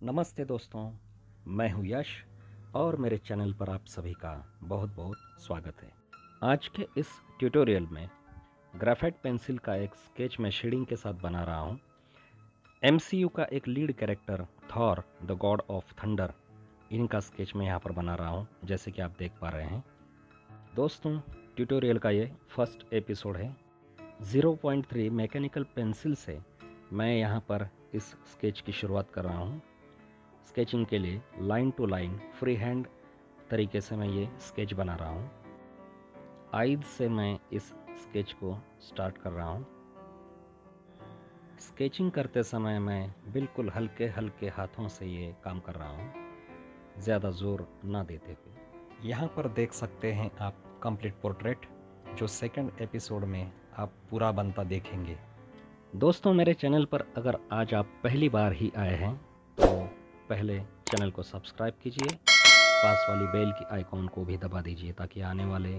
नमस्ते दोस्तों, मैं हूं यश और मेरे चैनल पर आप सभी का बहुत बहुत स्वागत है। आज के इस ट्यूटोरियल में ग्रेफाइट पेंसिल का एक स्केच मैं शेडिंग के साथ बना रहा हूं। एमसीयू का एक lead character Thor the God of thunder, इनका स्केच मैं यहां पर बना रहा हूं, जैसे कि आप देख पा रहे हैं। दोस्तों, ट्यूटोरियल का ये फर्स्ट एपिसोड है। 0.3 मैकेनिकल पेंसिल से मैं यहां पर इस स्केच की शुरुआत कर रहा हूं। स्केचिंग के लिए line to line free hand तरीके से मैं ये स्केच बना रहा हूँ। आइज से मैं इस स्केच को स्टार्ट कर रहा हूँ। स्केचिंग करते समय मैं बिल्कुल हल्के हल्के हाथों से ये काम कर रहा हूँ, ज़्यादा ज़ोर ना देते हुए। यहाँ पर देख सकते हैं आप कंप्लीट पोर्ट्रेट, जो सेकंड एपिसोड में आप पूरा बनता देखेंगे। दोस्तों, मेरे चैनल पर अगर आज आप पहली बार ही आए हैं तो पहले चैनल को सब्सक्राइब कीजिए, पास वाली बेल की आइकॉन को भी दबा दीजिए ताकि आने वाले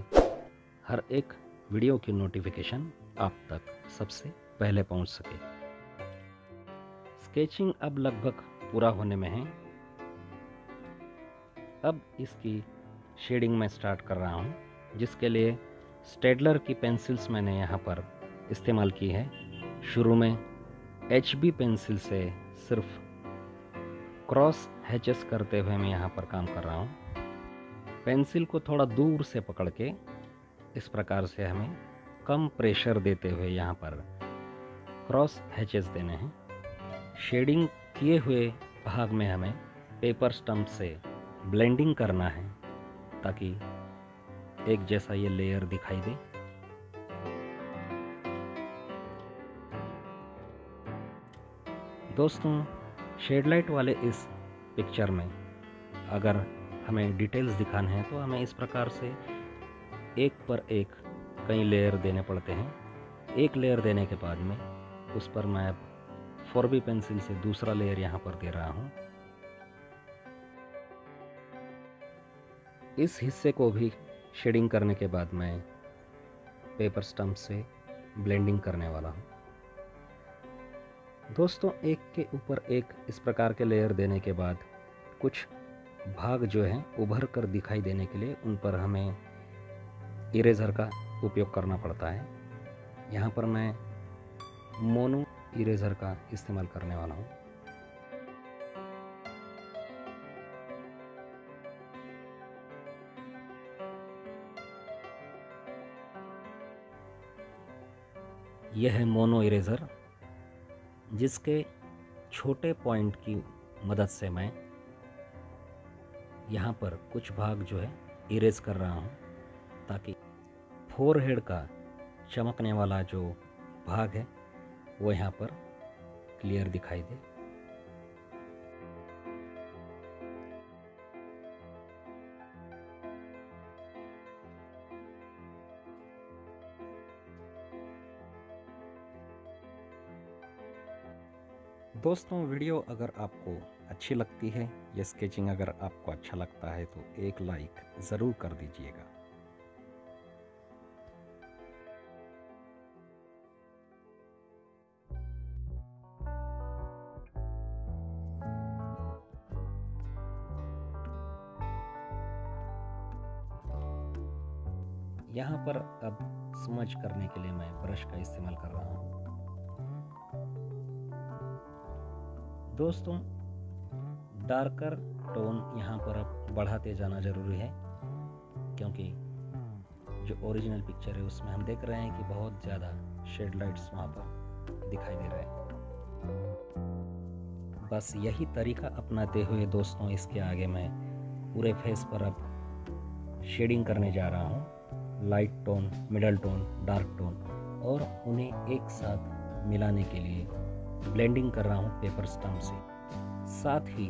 हर एक वीडियो की नोटिफिकेशन आप तक सबसे पहले पहुंच सके। स्केचिंग अब लगभग पूरा होने में है। अब इसकी शेडिंग में स्टार्ट कर रहा हूं, जिसके लिए स्टेडलर की पेंसिल्स मैंने यहाँ पर इस्तेमाल की है। शुरू में HB पेंसिल से सिर्फ क्रॉस हैचेस करते हुए मैं यहाँ पर काम कर रहा हूँ। पेंसिल को थोड़ा दूर से पकड़ के इस प्रकार से हमें कम प्रेशर देते हुए यहाँ पर क्रॉस हैचेस देने हैं। शेडिंग किए हुए भाग में हमें पेपर स्टम्प से ब्लेंडिंग करना है ताकि एक जैसा ये लेयर दिखाई दे। दोस्तों, शेडलाइट वाले इस पिक्चर में अगर हमें डिटेल्स दिखाने हैं तो हमें इस प्रकार से एक पर एक कई लेयर देने पड़ते हैं। एक लेयर देने के बाद में उस पर मैं अब 4B पेंसिल से दूसरा लेयर यहाँ पर दे रहा हूँ। इस हिस्से को भी शेडिंग करने के बाद मैं पेपर स्टम्प से ब्लेंडिंग करने वाला हूँ। दोस्तों, एक के ऊपर एक इस प्रकार के लेयर देने के बाद कुछ भाग जो हैं उभर कर दिखाई देने के लिए उन पर हमें इरेज़र का उपयोग करना पड़ता है। यहाँ पर मैं मोनो इरेज़र का इस्तेमाल करने वाला हूँ। यह है मोनो इरेज़र, जिसके छोटे पॉइंट की मदद से मैं यहाँ पर कुछ भाग जो है इरेज कर रहा हूँ ताकि फोरहेड का चमकने वाला जो भाग है वो यहाँ पर क्लियर दिखाई दे। दोस्तों, वीडियो अगर आपको अच्छी लगती है या स्केचिंग अगर आपको अच्छा लगता है तो एक लाइक ज़रूर कर दीजिएगा। यहाँ पर अब स्मज करने के लिए मैं ब्रश का इस्तेमाल कर रहा हूँ। दोस्तों, डार्कर टोन यहाँ पर अब बढ़ाते जाना ज़रूरी है, क्योंकि जो ओरिजिनल पिक्चर है उसमें हम देख रहे हैं कि बहुत ज़्यादा शेड लाइट्स वहाँ पर दिखाई दे रहे हैं। बस यही तरीका अपनाते हुए दोस्तों, इसके आगे मैं पूरे फेस पर अब शेडिंग करने जा रहा हूँ। Light tone, middle tone, dark tone, और उन्हें एक साथ मिलाने के लिए ब्लेंडिंग कर रहा हूँ पेपर स्टम्प से। साथ ही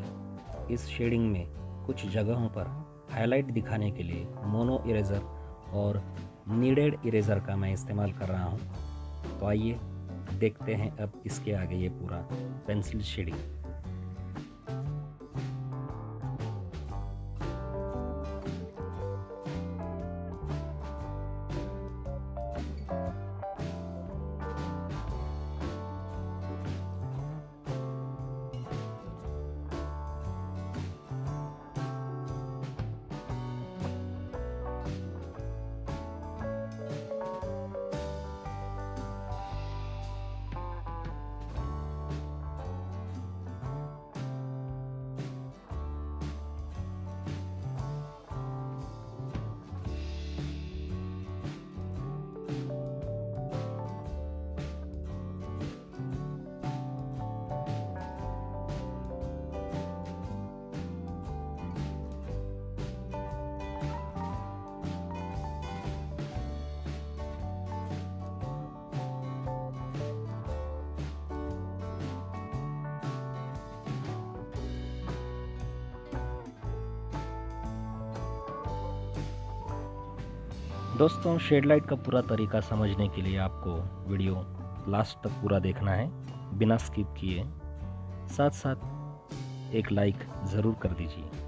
इस शेडिंग में कुछ जगहों पर हाईलाइट दिखाने के लिए मोनो इरेज़र और नीडेड इरेज़र का मैं इस्तेमाल कर रहा हूँ। तो आइए देखते हैं अब इसके आगे ये पूरा पेंसिल शेडिंग। दोस्तों, शेड लाइट का पूरा तरीका समझने के लिए आपको वीडियो लास्ट तक पूरा देखना है बिना स्किप किए। साथ साथ एक लाइक ज़रूर कर दीजिए।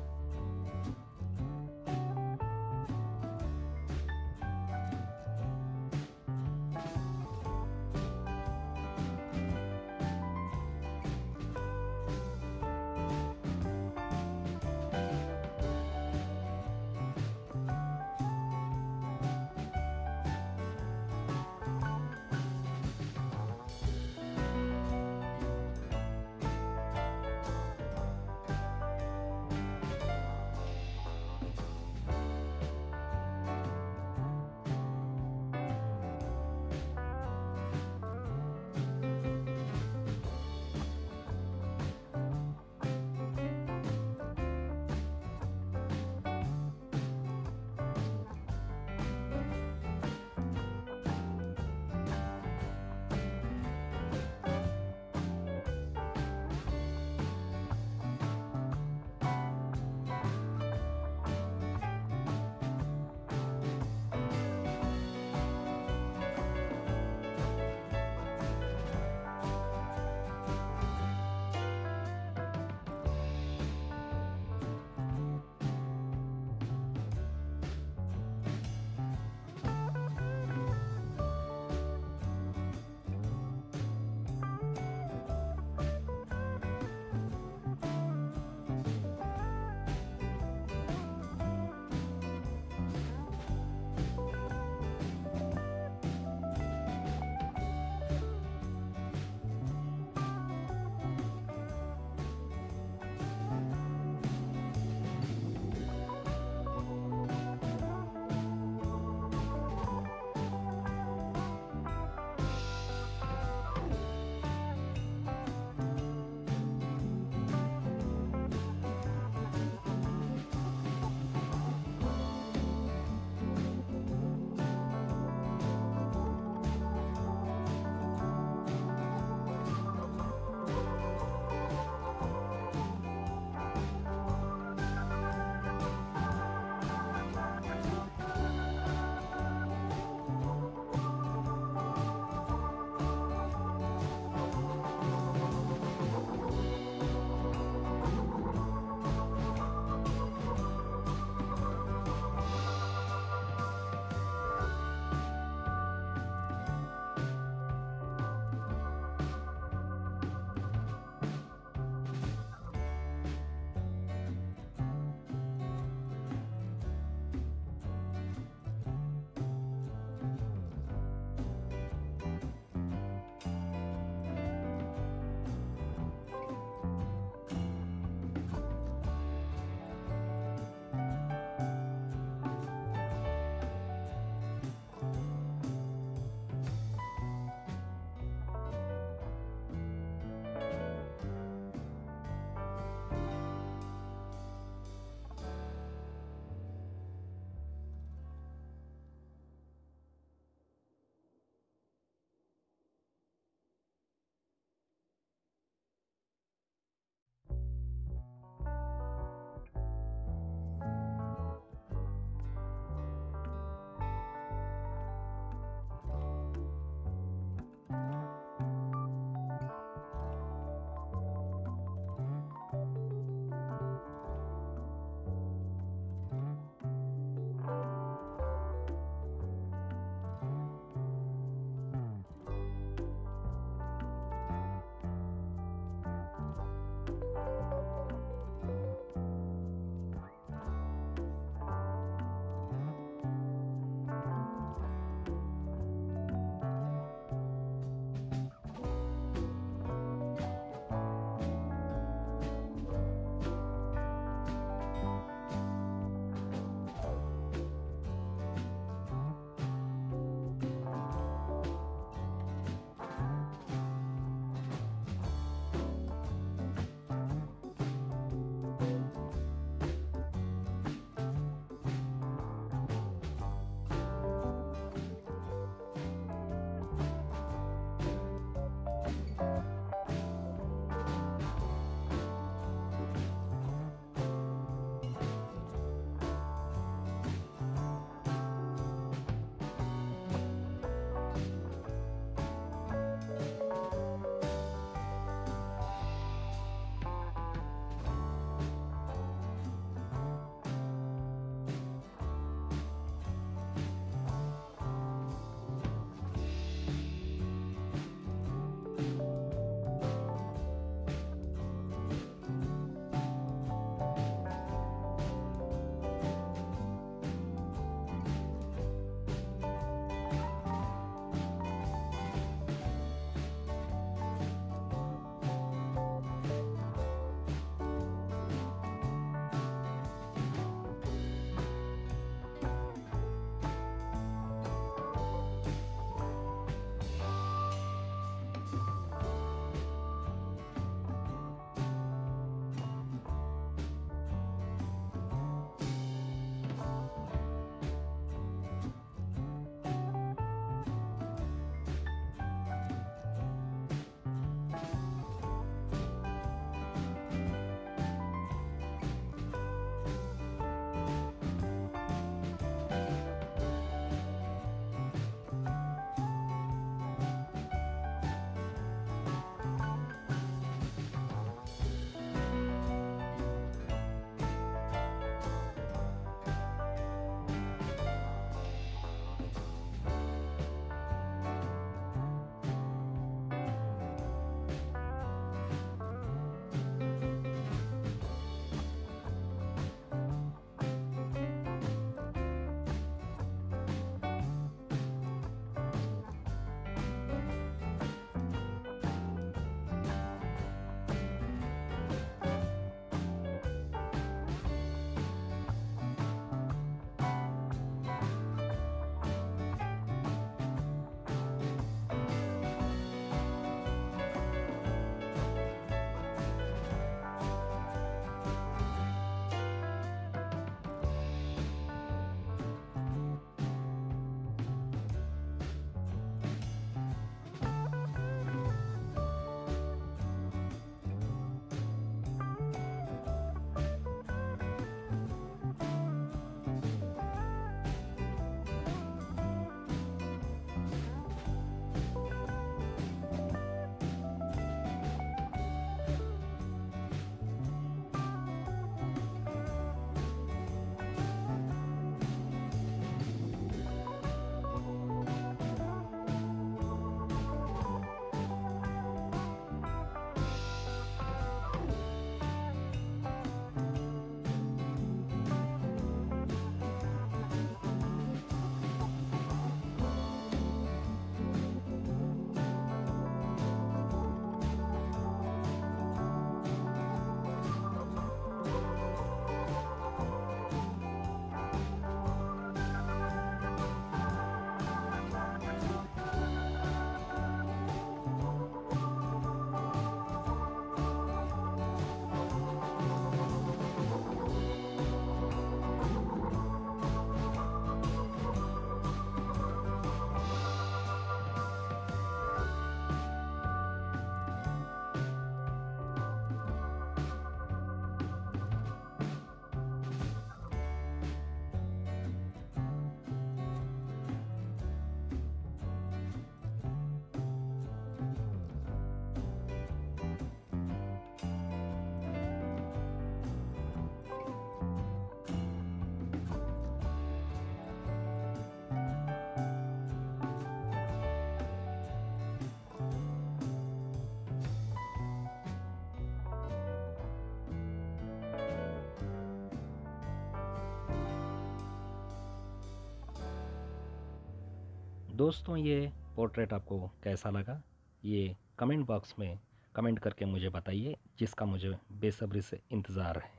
दोस्तों, ये पोर्ट्रेट आपको कैसा लगा, ये कमेंट बॉक्स में कमेंट करके मुझे बताइए, जिसका मुझे बेसब्री से इंतज़ार है।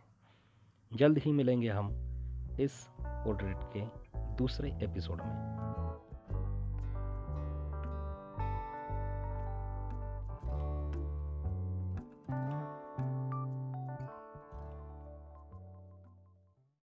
जल्द ही मिलेंगे हम इस पोर्ट्रेट के दूसरे एपिसोड में।